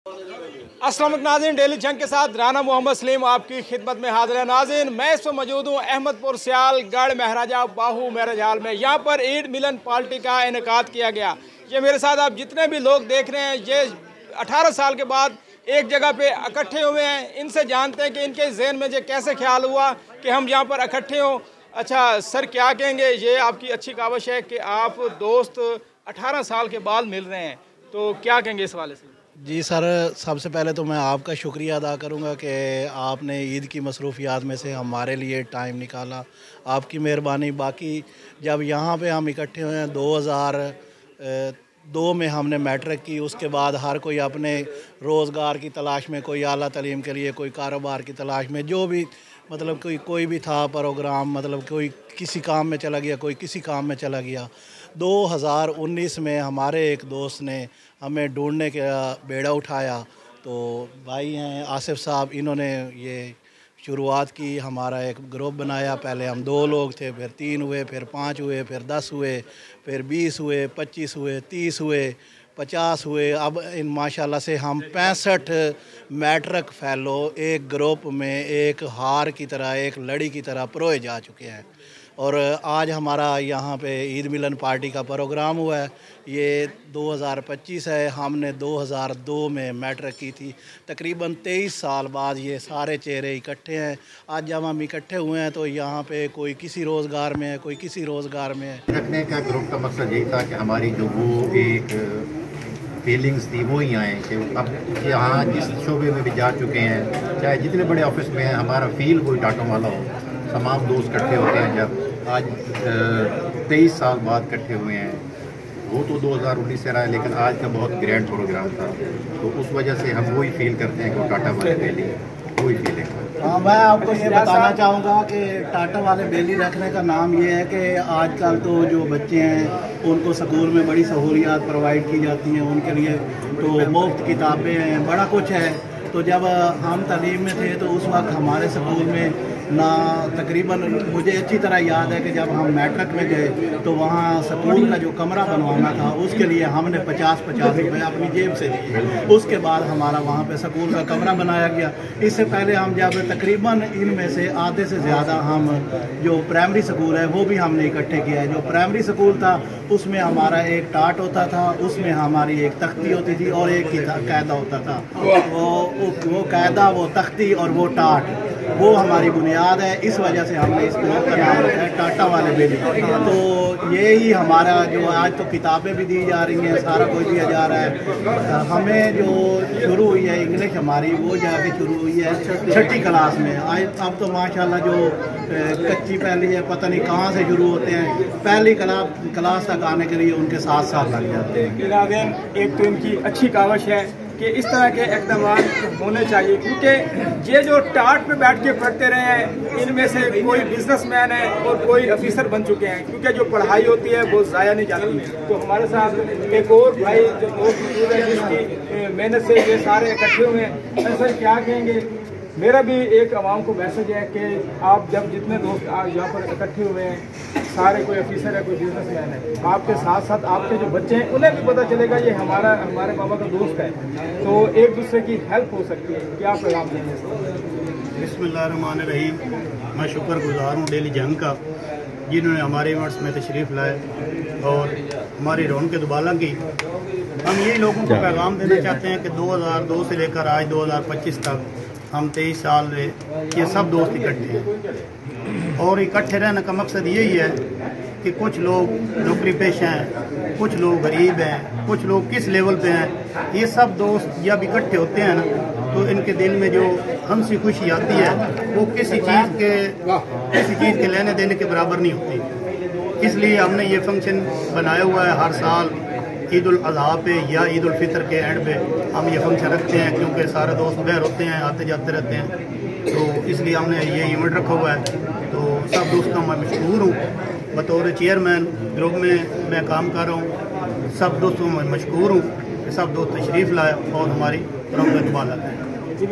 अस्सलाम वालेकुम नाज़रीन, डेली जंग के साथ राना मोहम्मद सलीम आपकी खिदमत में हाजिर है। नाज़रीन, मैं इस वक्त मौजूद हूँ अहमदपुर सियाल गढ़ महाराजा बाहू मैरिज हॉल में। यहाँ पर ईद मिलन पार्टी का इनेकाद किया गया। ये मेरे साथ आप जितने भी लोग देख रहे हैं, ये 18 साल के बाद एक जगह पे इकट्ठे हुए हैं। इनसे जानते हैं कि इनके जहन में ये कैसे ख्याल हुआ कि हम यहाँ पर इकट्ठे हों। अच्छा सर, क्या कहेंगे? ये आपकी अच्छी काविश है कि आप दोस्त 18 साल के बाद मिल रहे हैं, तो क्या कहेंगे इस वाले से? जी सर, सबसे पहले तो मैं आपका शुक्रिया अदा करूंगा कि आपने ईद की मसरूफियात में से हमारे लिए टाइम निकाला, आपकी मेहरबानी। बाकी जब यहाँ पे हम इकट्ठे हुए हैं 2002 में हमने मैट्रिक की, उसके बाद हर कोई अपने रोज़गार की तलाश में, कोई आला तालीम के लिए, कोई कारोबार की तलाश में, जो भी मतलब कोई भी था प्रोग्राम, मतलब कोई किसी काम में चला गया, कोई किसी काम में चला गया। 2019 में हमारे एक दोस्त ने हमें ढूंढने का बेड़ा उठाया, तो भाई हैं आसिफ साहब, इन्होंने ये शुरुआत की, हमारा एक ग्रुप बनाया। पहले हम 2 लोग थे, फिर 3 हुए, फिर 5 हुए, फिर 10 हुए, फिर 20 हुए, 25 हुए, 30 हुए, 50 हुए। अब इन माशाल्लाह से हम 65 मैट्रिक फैलो एक ग्रुप में एक हार की तरह, एक लड़ी की तरह परोए जा चुके हैं। और आज हमारा यहाँ पे ईद मिलन पार्टी का प्रोग्राम हुआ है। ये 2025 है, हमने 2002 में मैट्रिक की थी। तकरीबन 23 साल बाद ये सारे चेहरे इकट्ठे हैं। आज जब हम इकट्ठे हुए हैं तो यहाँ पे कोई किसी रोज़गार में है, कोई किसी रोज़गार में है। रखने का ग्रुप का मकसद यही था कि हमारी जो वो एक फीलिंग्स थी वो ही आए कि अब यहाँ जिस शोबे में भी जा चुके हैं, चाहे जितने बड़े ऑफिस में हैं, हमारा फील कोई टाटों वाला हो। तमाम दोस्त इकट्ठे होते हैं। जब आज 23 साल बाद इकट्ठे हुए हैं, वो तो 2019 से रहा है, लेकिन आज का बहुत ग्रैंड प्रोग्राम था, तो उस वजह से हम वही फील करते हैं कि वो टाटा वाले बेली वही फीलिंग है। हाँ, मैं आपको ये बताना चाहूँगा कि टाटा वाले बेली रखने का नाम ये है कि आजकल तो जो बच्चे हैं उनको स्कूल में बड़ी सहूलियात प्रोवाइड की जाती हैं, उनके लिए तो मुफ्त किताबें हैं, बड़ा कुछ है। तो जब हम तालीम में थे तो उस वक्त हमारे स्कूल में ना, तकरीबन मुझे अच्छी तरह याद है कि जब हम मैट्रिक में गए तो वहाँ स्कूल का जो कमरा बनवाना था उसके लिए हमने 50-50 रुपये अपनी जेब से दिए। उसके बाद हमारा वहाँ पे स्कूल का कमरा बनाया गया। इससे पहले हम जब तकरीबन इनमें से आधे से ज़्यादा हम जो प्राइमरी स्कूल है वो भी हमने इकट्ठे किया है। जो प्राइमरी स्कूल था उसमें हमारा एक टाट होता था, उसमें हमारी एक तख्ती होती थी और एक कायदा होता था। वो कायदा, वो तख्ती और वो टाट, वो हमारी बुनियाद है। इस वजह से हमने इस ग्रुप का नाम रखा है टाटा वाले बेली। तो यही हमारा जो आज तो किताबें भी दी जा रही हैं, सारा कुछ दिया जा रहा है। हमें जो शुरू हुई है इंग्लिश हमारी, वो जाके शुरू हुई है 6ठी क्लास में। आज अब तो माशाल्लाह जो कच्ची पहली है, पता नहीं कहाँ से शुरू होते हैं, पहली क्लास तक आने के लिए उनके 7 साल लग जाते हैं। एक तो इनकी अच्छी काविश है कि इस तरह के इक़दाम होने चाहिए, क्योंकि ये जो टाट पे बैठ के पढ़ते रहे हैं, इनमें से कोई बिजनेसमैन है और कोई ऑफिसर बन चुके हैं, क्योंकि जो पढ़ाई होती है वो ज़ाया नहीं जाती। तो हमारे साथ एक और भाई जो दोस्त मौजूद है जिसकी मेहनत से ये सारे इकट्ठे हुए हैं। सर क्या कहेंगे? मेरा भी एक आवाम को मैसेज है कि आप जब जितने दोस्त यहाँ पर इकट्ठे हुए हैं, सारे कोई ऑफिसर है, कोई बिजनेसमैन है, आपके साथ साथ आपके जो बच्चे हैं उन्हें भी पता चलेगा ये हमारे बाबा का दोस्त है, तो एक दूसरे की हेल्प हो सकती है। क्या पैगाम देंगे? बिस्मिल्लाहिर्रहमानिर्रहीम। मैं शुक्रगुजार हूँ डेली जंग का, जिन्होंने हमारे इवेंट्स में तशरीफ़ लाए और हमारी रौनक दुबाला की। हम यही लोगों को पैगाम देना चाहते हैं कि 2002 से लेकर आज 2025 तक हम 23 साल में ये सब दोस्त इकट्ठे हैं, और इकट्ठे रहने का मकसद यही है कि कुछ लोग नौकरी पेशा हैं, कुछ लोग गरीब हैं, कुछ लोग किस लेवल पे हैं। ये सब दोस्त जब इकट्ठे होते हैं ना, तो इनके दिल में जो हंसी खुशी आती है वो किसी चीज़ के लेने देने के बराबर नहीं होती। इसलिए हमने ये फंक्शन बनाया हुआ है। हर साल ईद उल अज़हा पे या ईद उल फितर के एंड पे हम ये फंक्शन रखते हैं, क्योंकि सारे दोस्त बाहर होते हैं, आते जाते रहते हैं, तो इसलिए हमने ये इवेंट रखा हुआ है। तो सब दोस्तों मैं मशहूर हूँ, बतौर चेयरमैन ग्रुप में मैं काम कर रहा हूँ। सब दोस्तों में मशहूर हूँ कि सब दोस्त तशरीफ़ लाए और हमारी रौनक दुबाला करें।